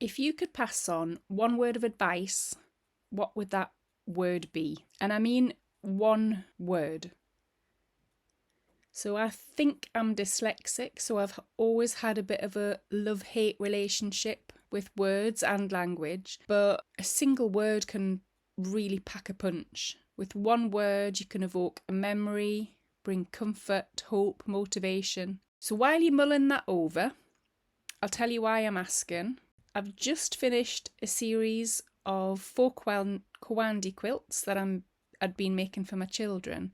If you could pass on one word of advice, what would that word be? And I mean one word. So I think I'm dyslexic, so I've always had a bit of a love-hate relationship with words and language, but a single word can really pack a punch. With one word, you can evoke a memory, bring comfort, hope, motivation. So while you're mulling that over, I'll tell you why I'm asking. I've just finished a series of 4 kwandi quilts that I'd been making for my children,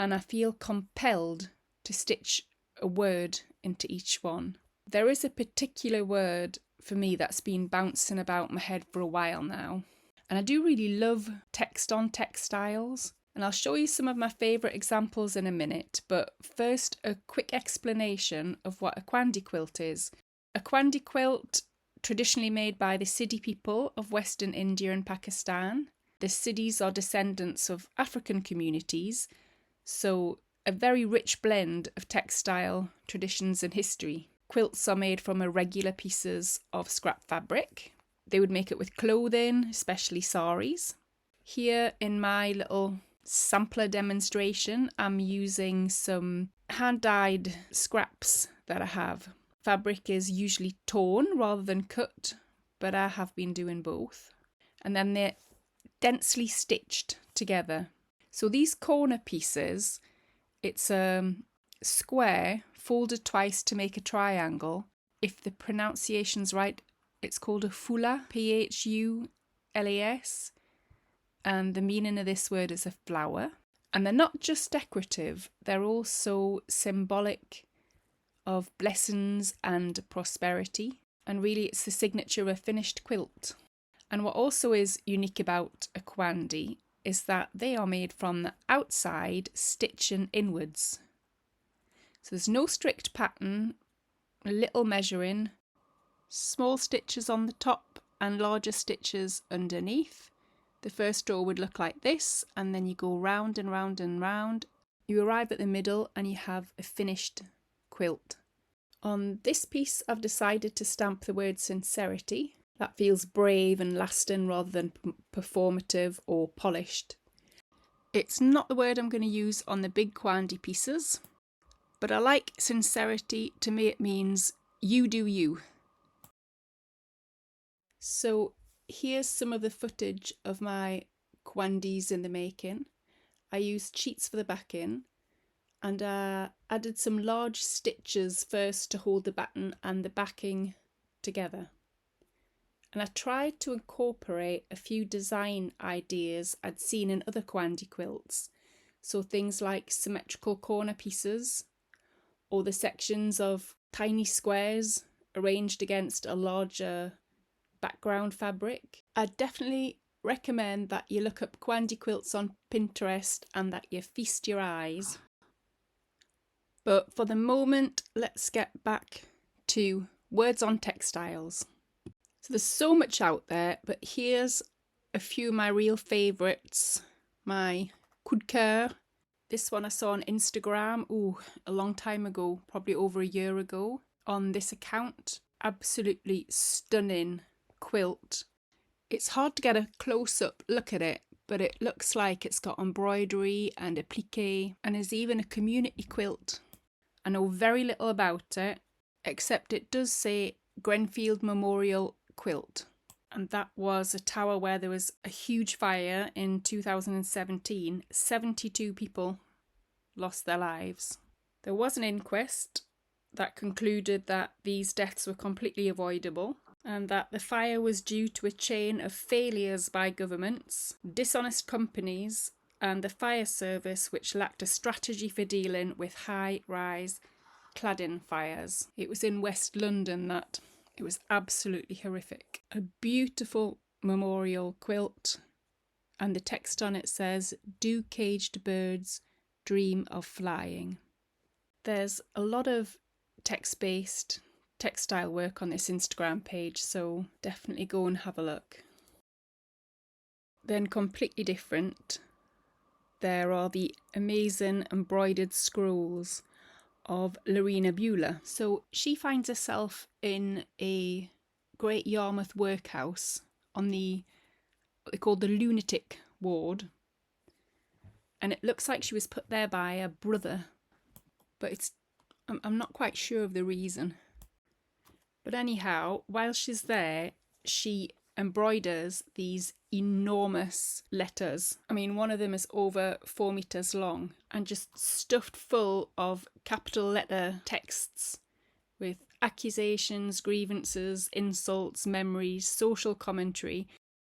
and I feel compelled to stitch a word into each one. There is a particular word for me that's been bouncing about my head for a while now, and I do really love text on textiles, and I'll show you some of my favourite examples in a minute, but first a quick explanation of what a kwandi quilt is. A kwandi quilt, traditionally made by the Siddi people of Western India and Pakistan. The Siddis are descendants of African communities, so a very rich blend of textile traditions and history. Quilts are made from irregular pieces of scrap fabric. They would make it with clothing, especially saris. Here in my little sampler demonstration, I'm using some hand-dyed scraps that I have. Fabric is usually torn rather than cut, but I have been doing both. And then they're densely stitched together. So these corner pieces, it's a square folded twice to make a triangle. If the pronunciation's right, it's called a phula, P-H-U-L-A-S. And the meaning of this word is a flower. And they're not just decorative, they're also symbolic of blessings and prosperity. And really it's the signature of a finished quilt. And what also is unique about a kwandi is that they are made from the outside, stitching inwards. So there's no strict pattern, little measuring, small stitches on the top and larger stitches underneath. The first row would look like this, and then you go round and round and round. You arrive at the middle and you have a finished quilt. On this piece I've decided to stamp the word sincerity. That feels brave and lasting rather than performative or polished. It's not the word I'm going to use on the big kwandi pieces, but I like sincerity. To me it means you do you. So here's some of the footage of my kwandis in the making. I used cheats for the backing and added some large stitches first to hold the batten and the backing together. And I tried to incorporate a few design ideas I'd seen in other kwandi quilts. So things like symmetrical corner pieces, or the sections of tiny squares arranged against a larger background fabric. I definitely recommend that you look up kwandi quilts on Pinterest and that you feast your eyes. But for the moment, let's get back to words on textiles. So there's so much out there, but here's a few of my real favourites. My coup de cœur. This one I saw on Instagram, a long time ago, probably over a year ago, on this account. Absolutely stunning quilt. It's hard to get a close-up look at it, but it looks like it's got embroidery and applique, and is even a community quilt. I know very little about it, except it does say Grenfield Memorial Quilt, and that was a tower where there was a huge fire in 2017. 72 people lost their lives. There was an inquest that concluded that these deaths were completely avoidable and that the fire was due to a chain of failures by governments, dishonest companies and the fire service, which lacked a strategy for dealing with high-rise cladding fires. It was in West London that it was absolutely horrific. A beautiful memorial quilt, and the text on it says, "Do caged birds dream of flying?" There's a lot of text-based textile work on this Instagram page, so definitely go and have a look. Then completely different, there are the amazing embroidered scrolls of Lorena Bueller. So she finds herself in a Great Yarmouth Workhouse on what they call the lunatic ward. And it looks like she was put there by a brother, but I'm not quite sure of the reason. But anyhow, while she's there, she embroiders these enormous letters. I mean, one of them is over 4 meters long and just stuffed full of capital letter texts with accusations, grievances, insults, memories, social commentary.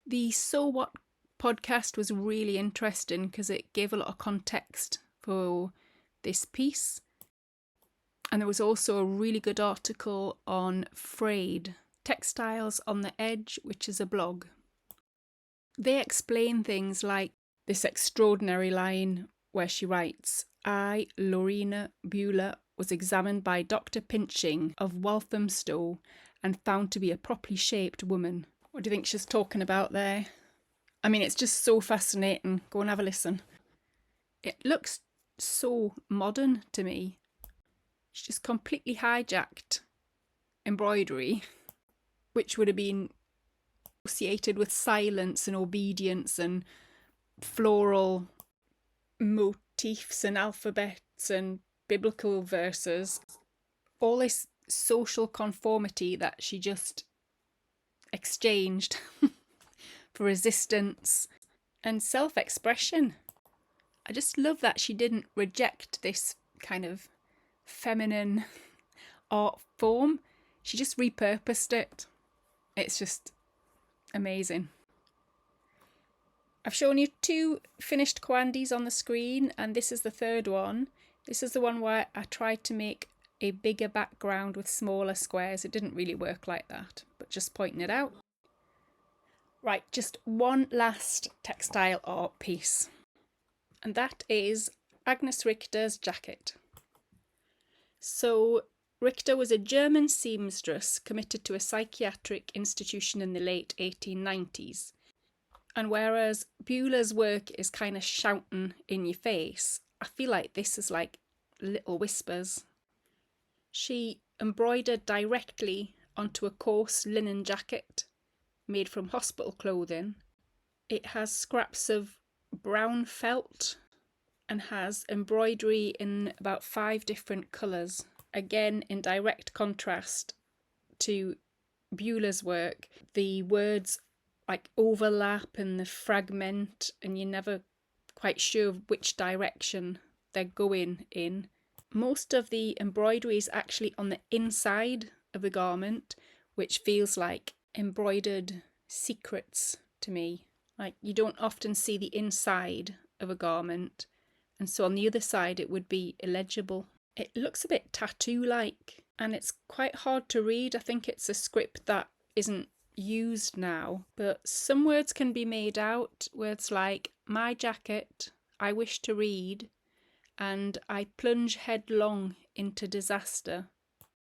The So What podcast was really interesting because it gave a lot of context for this piece. And there was also a really good article on Frayed, Textiles on the Edge, which is a blog. They explain things like this extraordinary line where she writes, I, Lorena Bueller, was examined by Dr. Pinching of Walthamstow and found to be a properly shaped woman. What do you think she's talking about there? I mean, it's just so fascinating. Go and have a listen. It looks so modern to me. She just completely hijacked embroidery, which would have been associated with silence and obedience and floral motifs and alphabets and biblical verses. All this social conformity that she just exchanged for resistance and self-expression. I just love that she didn't reject this kind of feminine art form. She just repurposed it. It's just amazing. I've shown you 2 finished kwandis on the screen, and this is the third one. This is the one where I tried to make a bigger background with smaller squares. It didn't really work like that, but just pointing it out. Right, just one last textile art piece, and that is Agnes Richter's jacket. So Richter was a German seamstress committed to a psychiatric institution in the late 1890s. And whereas Bueller's work is kind of shouting in your face, I feel like this is like little whispers. She embroidered directly onto a coarse linen jacket made from hospital clothing. It has scraps of brown felt and has embroidery in about 5 different colours, again in direct contrast to Bueller's work. The words like overlap and the fragment, and you're never quite sure which direction they're going in. Most of the embroidery is actually on the inside of the garment, which feels like embroidered secrets to me. Like, you don't often see the inside of a garment, and so on the other side it would be illegible. It looks a bit tattoo-like, and it's quite hard to read. I think it's a script that isn't used now, but some words can be made out. Words like my jacket, I wish to read, and I plunge headlong into disaster.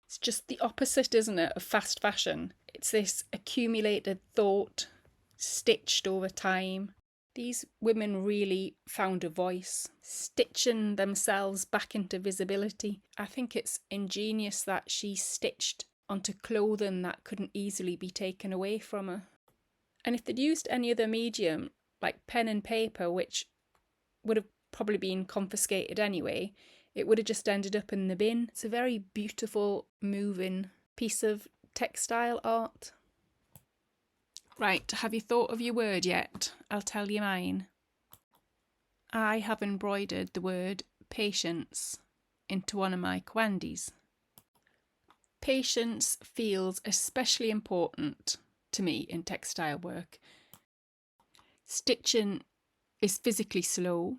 It's just the opposite, isn't it, of fast fashion. It's this accumulated thought stitched over time. These women really found a voice, stitching themselves back into visibility. I think it's ingenious that she stitched onto clothing that couldn't easily be taken away from her. And if they'd used any other medium, like pen and paper, which would have probably been confiscated anyway, it would have just ended up in the bin. It's a very beautiful, moving piece of textile art. Right, have you thought of your word yet? I'll tell you mine. I have embroidered the word patience into one of my kwandis. Patience feels especially important to me in textile work. Stitching is physically slow.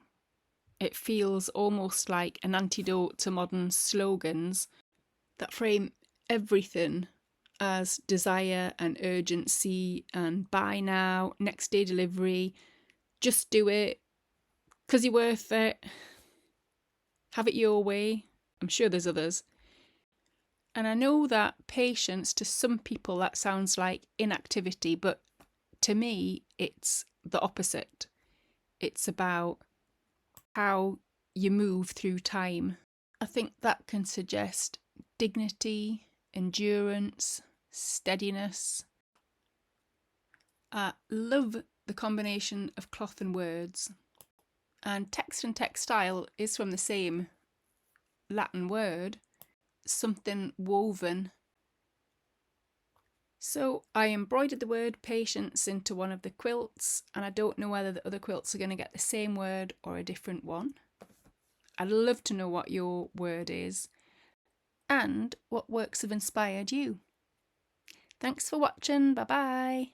It feels almost like an antidote to modern slogans that frame everything as desire and urgency and buy now, next day delivery, just do it, 'cause you're worth it, have it your way. I'm sure there's others. And I know that patience, to some people that sounds like inactivity, but to me it's the opposite. It's about how you move through time. I think that can suggest dignity, endurance, steadiness. I love the combination of cloth and words. And text and textile is from the same Latin word, something woven. So I embroidered the word patience into one of the quilts, and I don't know whether the other quilts are going to get the same word or a different one. I'd love to know what your word is and what works have inspired you. Thanks for watching. Bye bye.